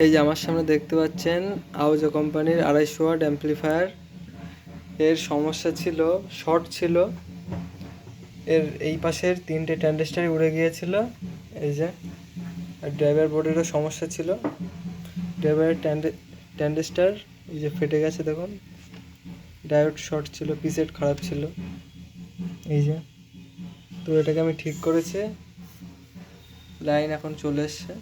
এই যে আমার সামনে দেখতে পাচ্ছেন আউজো কোম্পানির 250 ওয়াট অ্যাম্পলিফায়ার। এর সমস্যা ছিল, শর্ট ছিল। এর এই পাশের 3টে ট্রানজিস্টরই উড়ে গিয়েছিল। এই যে ড্রাইভার বোর্ডেরও সমস্যা ছিল। ড্রাইভারের ট্রানজিস্টর এই যে ফেটে গেছে, দেখুন। ডায়োড শর্ট ছিল, পিসেট খারাপ ছিল। এই যে, তো এটাকে আমি ঠিক করেছি, লাইন এখন চলে এসছে।